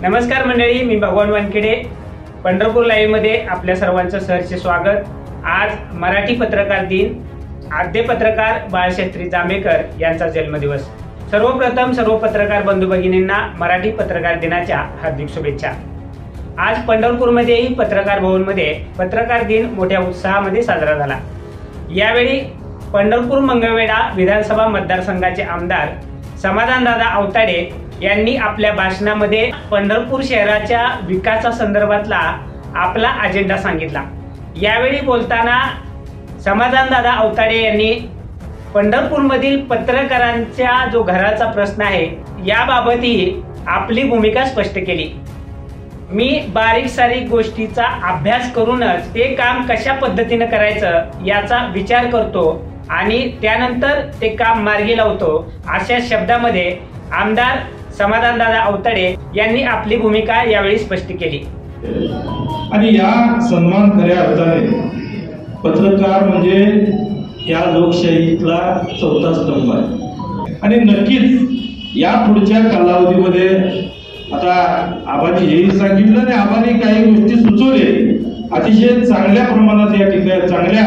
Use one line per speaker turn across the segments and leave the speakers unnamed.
नमस्कार मंडळी, मी भगवान वानखेडे. पंढरपूर लाईव्ह मध्ये आपल्या सर्वांचं सहर्ष स्वागत. आज मराठी पत्रकार दिन. आद्य पत्रकार बाळशास्त्री जांभेकर यांचा जन्मदिवस. सर्वप्रथम सर्व पत्रकार बंधू भगिनींना मराठी पत्रकार दिनाच्या हार्दिक शुभेच्छा. आज पंढरपूरमध्येही पत्रकार भवन मध्ये पत्रकार दिन मोठ्या उत्साहामध्ये साजरा झाला. यावेळी पंढरपूर मंगळवेढा विधानसभा मतदारसंघाचे आमदार समाधानदादा आवताडे यांनी आपल्या भाषणामध्ये पंढरपूर शहराच्या विकासासंदर्भातला आपला अजेंडा सांगितला. यावेळी बोलताना समाधानदादा आवताडे यांनी पंढरपूरमधील पत्रकारांच्या जो घराचा प्रश्न आहे याबाबतही आपली भूमिका स्पष्ट केली. मी बारीक सारीक गोष्टीचा अभ्यास करूनच ते काम कशा पद्धतीने करायचं याचा विचार करतो आणि त्यानंतर ते काम मार्गी लावतो, अशा शब्दामध्ये आमदार समाधानदादा आवताडे यांनी आपली भूमिका यावेळी स्पष्ट केली.
आणि या सन्मान खऱ्या अर्थाने पत्रकार म्हणजे या लोकशाहीतला चौथा स्तंभ आहे. आणि नक्कीच या पुढच्या कालावधीमध्ये आता आबांनी हेही सांगितलं आणि आबांनी काही गोष्टी सुचवल्या. अतिशय चांगल्या प्रमाणात या ठिकाणी चांगल्या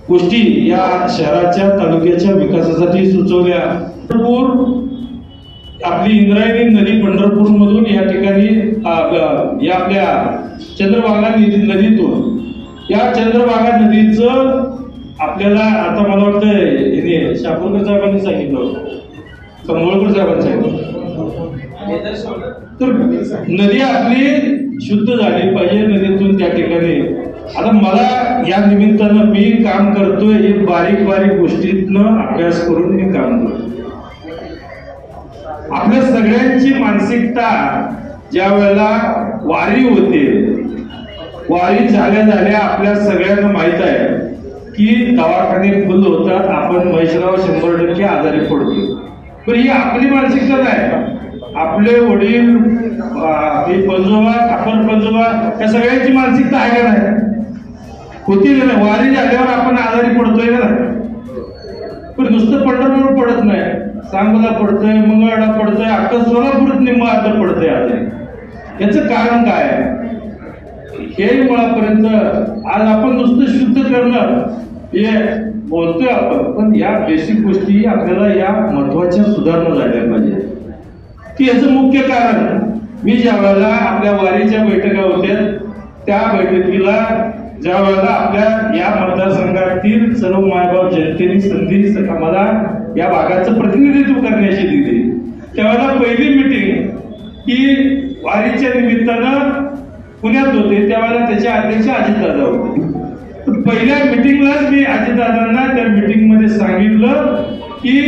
गोष्टी या शहराच्या तालुक्याच्या विकासासाठी सुचवल्या. पंढरपूर आपली इंद्रायणी नदी पंढरपूर मधून या ठिकाणी या आपल्या चंद्रभागा नदीतून या चंद्रभागा नदीचं आपल्याला आता मला वाटतं शापूरकर साहेबांनी सांगितलं, कंबोळकर साहेबांनी सांगितलं, तर नदी आपली शुद्ध झाली पाहिजे नदीतून त्या ठिकाणी. आता मला या निमित्तानं मी काम करतोय हे बारीक बारीक गोष्टीतनं अभ्यास करून मी काम करतो. आपल्या सगळ्यांची मानसिकता ज्या वेळेला वारी होते, वारी झाल्या आपल्या सगळ्यांना माहित आहे की दवाखाने फुल होतात, आपण महेशराव 100% आजारी पडतो. पण ही आपली मानसिकता नाही. आपले वडील, पंजोबा, आपण पंजोबा, या सगळ्यांची मानसिकता आहे का नाही? होती का नाही? वारी झाल्यावर आपण आजारी पडतोय का नाही? पण नुसतं पंढरपूर पडत नाही, सांगोला पडतोय, मंगळवेढा पडतोय, अख्खा सोलापूर निम्मा अर्ध पडतंय आजारी. याचं कारण काय आहे? हे मुळापर्यंत आज आपण नुसतं शुद्ध करणं हे बोलतोय आपण, पण या बेसिक गोष्टी आपल्याला या महत्वाच्या सुधारणा झाल्या पाहिजे. की याचं मुख्य कारण मी ज्या वेळेला आपल्या वारीच्या बैठका होत्या त्या बैठकीला ज्या वेळेला आपल्या या मतदारसंघातील सर्व मायबाप जनतेने संधी मला या भागाचं प्रतिनिधित्व करण्याची दिली, त्यावेळेला पहिली मिटिंग ही वारीच्या निमित्तानं पुण्यात होते. त्यावेळेला त्याचे अध्यक्ष अजितदादा होते. पहिल्या मिटिंगलाच मी अजितदादांना त्या मिटिंग मध्ये सांगितलं की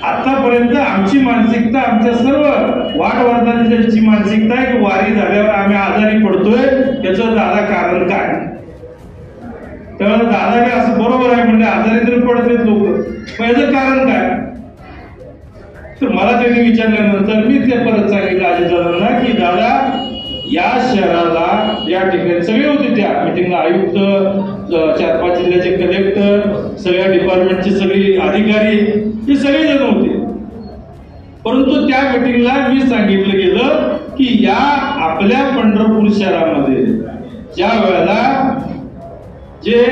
आतापर्यंत आमची मानसिकता, आमच्या सर्व वाडवर्धांची मानसिकता आहे की वारी झाल्यावर आम्ही आजारी पडतोय, याचं दादा कारण काय? त्यावेळेला दादा असं बरोबर आहे म्हणजे आजारी तरी पडत लोक, पण याचं कारण काय? तर मला त्यांनी विचारल्यानंतर मी ते परत सांगितलं अजितदादांना की दादा या शहराला या ठिकाणी सगळे होते त्या मिटिंगला, आयुक्त, 4-5 जिल्ह्याचे कलेक्टर, सगळ्या डिपार्टमेंटचे सगळे अधिकारी, हे सगळे जण होते. परंतु त्या मिटिंगला मी सांगितलं गेलं की या आपल्या पंढरपूर शहरामध्ये ज्या वेळेला जे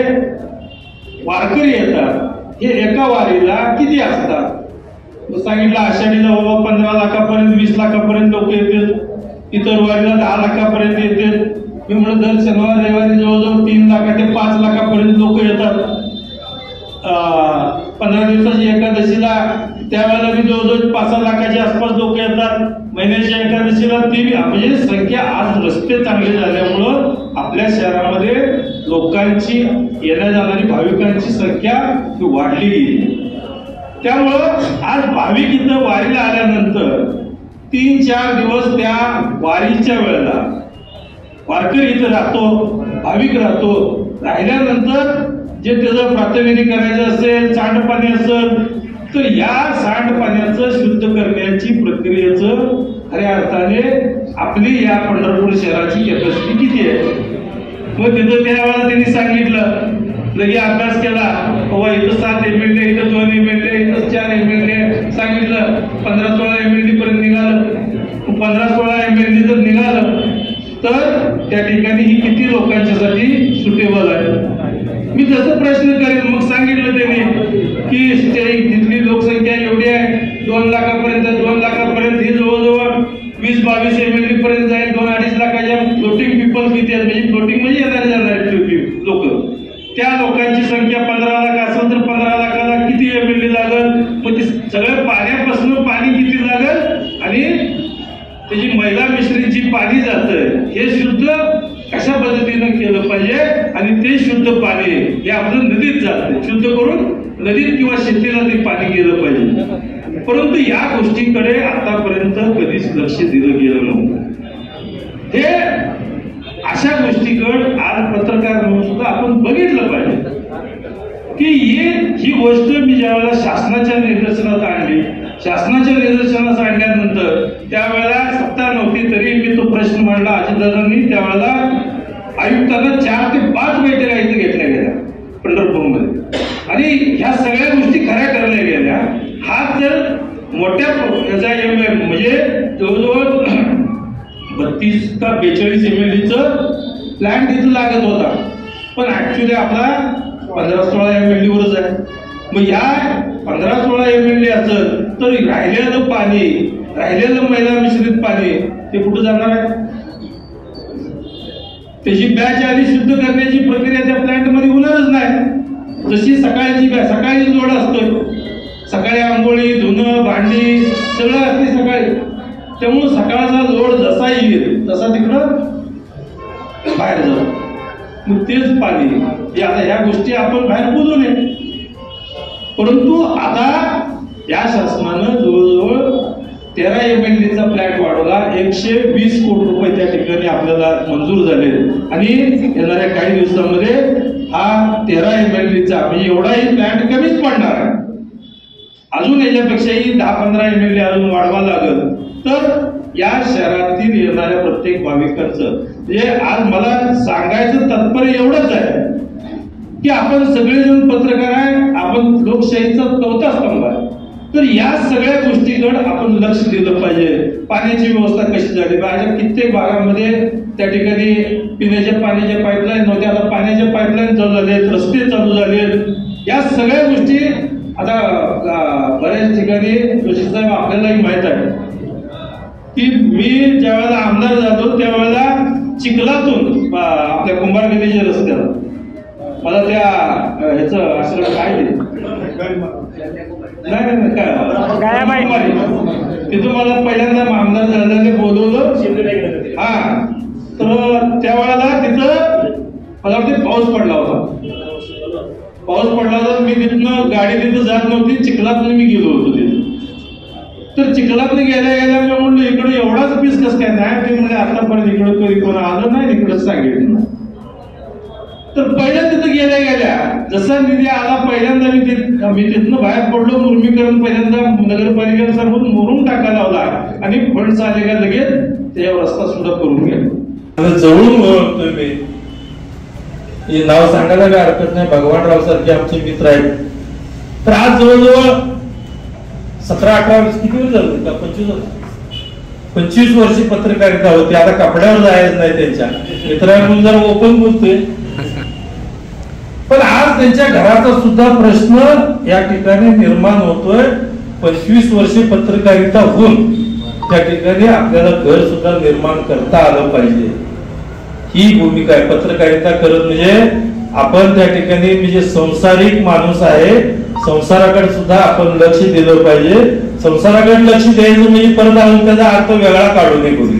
वारकरी येतात हे एका वारीला किती असतात? सांगितलं आषाढीला बाबा 15 लाखापर्यंत 20 लाखापर्यंत लोक येतात, इतर वारीला 10 लाखापर्यंत येतात. मी म्हणून दर शनिवार रविवारी जवळजवळ 3 लाख ते 5 लाखापर्यंत लोक येतात. 15 दिवसाची एकादशीला त्यावेळेला मी जवळजवळ 5-6 लाखाच्या आसपास लोक येतात. महिन्याच्या एकादशीला ती म्हणजे संख्या आज रस्ते चांगले झाल्यामुळं आपल्या शहरामध्ये लोकांची येण्या जाणारी भाविकांची संख्या वाढली गेली. त्यामुळं आज भाविक इथं वारीला आल्यानंतर 3-4 दिवस त्या वारीच्या वेळेला वारकरी इथं राहतो, भाविक राहतो. राहिल्यानंतर जे त्याचं प्रातःविधी करायचं असेल, सांडपाणी असेल, तर या सांडपाण्याचं शुद्ध करण्याची प्रक्रियेचं खऱ्या अर्थाने आपली या पंढरपूर शहराची कॅपॅसिटी किती आहे? मग तिथं त्यावेळेला त्यांनी सांगितलं, लगे अभ्यास केला, बाबा इथं 7 MLD, इथं 2 MLD, इथं 4 MLD, सांगितलं 15-16 MLD पर्यंत निघालं. 15-16 MLD जर निघालं तर त्या ठिकाणी ही किती लोकांच्यासाठी सुटेबल आहे. मी जसं प्रश्न करेन मग सांगितलं त्यांनी की तिथली लोकसंख्या एवढी आहे 2 लाखापर्यंत 2 लाखापर्यंत ही जवळजवळ 20-22 MLD पर्यंत जाईल. 2-2.5 लाखाच्या फ्लोटिंग पीपल किती आहेत म्हणजे फ्लोटिंग म्हणजे येणारे जाणारे लोक त्या लोकांची संख्या 15 लाख असेल तर 15 लाखाला किती MLD लागल. मग ते सगळं पाण्यापासून पाणी किती लागल आणि त्याची मैला मिश्रितची पाणी जातं हे शुद्ध कशा पद्धतीनं केलं पाहिजे आणि ते शुद्ध पाणी हे आपलं नदीत जातं. शुद्ध करून नदीत किंवा शेतीला ते पाणी गेलं पाहिजे. परंतु या गोष्टीकडे आतापर्यंत कधीच लक्ष दिलं गेलं नव्हतं. हे अशा गोष्टीकडे आज पत्रकार म्हणून सुद्धा आपण बघितलं पाहिजे की ही गोष्ट मी ज्यावेळेला शासनाच्या निदर्शनास आणली. शासनाच्या निदर्शनास आणल्यानंतर त्यावेळेला सत्ता नव्हती तरी मी तो प्रश्न मांडला अजितदादांनी. त्यावेळेला आयुक्तांना 4 ते 5 बैठका इथे घेतल्या गेल्या पंढरपूरमध्ये आणि ह्या सगळ्या गोष्टी खऱ्या करल्या गेल्या. हा जर मोठ्या याचा म्हणजे जवळजवळ 32 का 42 MLDचं प्लॅन तिथं लागत होता पण ऍक्च्युली आपला 15-16 MLD वरच आहे. मग या 15-16 MLD असेल तर राहिलेलं पाणी राहिलेलं मैला मिश्रित पाणी ते कुठं जाणार आहे. त्याची बॅच आधी शुद्ध करण्याची प्रक्रिया त्या प्लांट मध्ये होणारच नाही. जशी सकाळची जोड असतोय सकाळी आंघोळी धुणं भांडी सगळं असते सकाळी. त्यामुळे सकाळचा लोड जसा येईल तसा तिकडं बाहेर जाऊ. मग तेच पाणी आता ह्या गोष्टी आपण बाहेर बोलू नये. परंतु आता या शासनानं जवळजवळ 13 MLDचा प्लॅट वाढवला. 120 कोटी रुपये त्या ठिकाणी आपल्याला मंजूर झाले आणि येणाऱ्या काही दिवसामध्ये हा 13 MLDचा म्हणजे एवढाही प्लॅट कमीच पडणार आहे. अजून याच्यापेक्षाही 10-15 MLD अजून वाढवा लागल तर या शहरातील येणाऱ्या प्रत्येक भाविकांचं म्हणजे आज मला सांगायचं तात्पर्य एवढंच आहे की आपण सगळेजण पत्रकार आहे. आपण लोकशाहीचा 4था स्तंभ आहे. तर या सगळ्या गोष्टीकडे आपण लक्ष दिलं पाहिजे. पाण्याची व्यवस्था कशी झाली पाहिजे. कित्येक भागामध्ये त्या ठिकाणी पिण्याच्या पाण्याच्या पाईपलाईन नव्हत्या आता पाण्याच्या पाईपलाईन चालू झाले रस्ते चालू झाले. या सगळ्या गोष्टी आता बऱ्याच ठिकाणी जोशी साहेब आपल्यालाही माहित आहे की मी ज्या वेळेला आमदार झालो त्यावेळेला चिखलातून आपल्या कुंभारगलीच्या रस्त्याला मला त्या ह्याचं असं काय नाही तिथं मला पहिल्यांदा आमदार झाल्याने बोलवलं. हा तर त्यावेळेला तिथं मला वाटतं पाऊस पडला होता. मी तिथनं गाडी तिथं जात नव्हती चिखलातनं मी गेलो होतो तिथे. तर चिखलातनं गेल्या मी म्हणलं इकडे एवढाच पीस कसं काय नाही. ते म्हणजे आतापर्यंत इकडं कधी कोण आलं नाही इकडं सांगितलं. तर पहिल्या तिथं गेल्या जसा निधी आला पहिल्यांदा मी तिथनं बाहेर पडलो. मुरमीकरण पहिल्यांदा नगरपालिकेने सांगून मुरुम टाकायला लावला आणि फंड्स आले का लगेच त्याच्यावर रस्ता सुद्धा करून गेला.
जवळून ओळखतोय मी. हे नाव सांगायला काय हरकत नाही. भगवानराव सारखे आमचे मित्र आहेत. तर आज जवळजवळ 17-18 वर्ष किती वर्ष झाले का 25 वर्ष पत्रकारिता होती. आता कपड्यावर जायचं नाही त्यांच्या मित्रांकडून जरा ओपन बोलतोय. पण आज त्यांच्या घराचा सुद्धा प्रश्न या ठिकाणी निर्माण होतोय. 25 वर्षे पत्रकारिता होऊन त्या ठिकाणी आपल्याला घर सुद्धा निर्माण करता आलं पाहिजे. ही भूमिका आहे. पत्रकारिता करत म्हणजे आपण त्या ठिकाणी म्हणजे संसारिक माणूस आहे. संसाराकडे सुद्धा आपण लक्ष दिलं पाहिजे. संसाराकडे लक्ष द्यायचं म्हणजे परत अजून त्याचा अर्थ वेगळा काढू नये कोणी.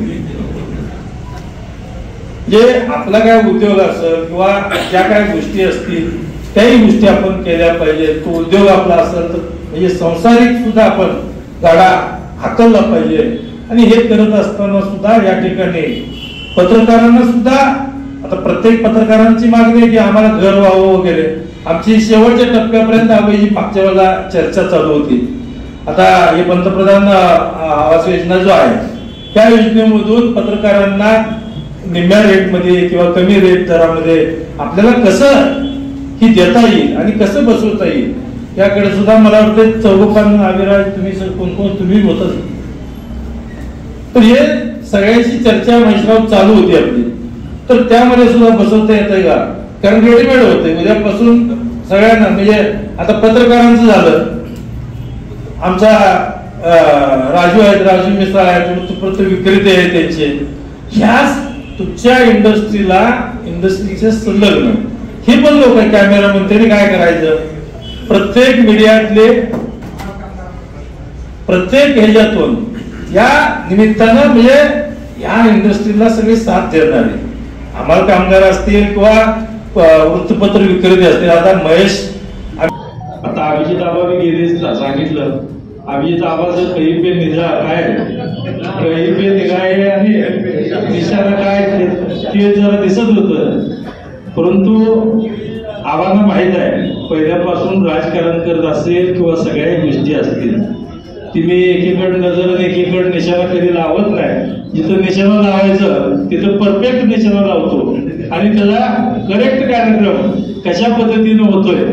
जे आपला काय उद्योग असेल किंवा ज्या काय गोष्टी असतील त्याही गोष्टी आपण केल्या पाहिजे. तो उद्योग आपला असेल तर म्हणजे संसारिक सुद्धा आपण गाडा हाकलला पाहिजे. आणि हे करत असताना सुद्धा या ठिकाणी पत्रकारांना सुद्धा आता प्रत्येक पत्रकारांची मागणी आहे की आम्हाला घर व्हावं वगैरे. आमची शेवटच्या टप्प्यापर्यंत आम्ही मागच्या वेळेला चर्चा चालू होती. आता हे पंतप्रधान आवास योजना जो आहे त्या योजनेमधून पत्रकारांना निम्म्या रेटमध्ये किंवा कमी रेट दरामध्ये आपल्याला कसं ही देता येईल आणि कसं बसवता येईल याकडे सुद्धा मला वाटतं चौघपान अविराज तुम्ही कोण तुम्ही होतच पण हे सगळ्यांची चर्चा मैश्राव चालू होती आपली, तर त्यामध्ये सुद्धा बसवता येतंय का? कारण रेडीमेड होते, उद्यापासून सगळ्यांना म्हणजे आता पत्रकारांचं झालं, आमचा राजू आहेत, राजू मिश्रा आहेत, वृत्तपत्र विक्रेते आहेत त्यांचे, ह्याच तुमच्या इंडस्ट्रीचे संलग्न हे पण लोक कॅमेरामन त्यांनी काय करायचं, प्रत्येक मीडियातले प्रत्येक ह्याच्यातून या निमित्तानं म्हणजे या इंडस्ट्रीला सगळी साथ देणार आहे. आम्हाला कामगार असतील किंवा वृत्तपत्र विक्रेते असतील, आता महेश
आता अभिजित आबा गेले सांगितलं, अभिजित आबाचं कही पे निघा काय, कही पे निघाय आणि निशाणा काय ते जरा दिसत होतं. परंतु आबांना माहित आहे पहिल्यापासून राजकारण करत असेल किंवा सगळ्या गोष्टी असतील, तुम्ही एकीकडे नजर आणि एकीकडे निशाणा कधी लावत नाही. जिथं निशाणा लावायचं तिथं परफेक्ट निशाणा लावतो आणि त्याला करेक्ट कार्यक्रम कशा पद्धतीने होतोय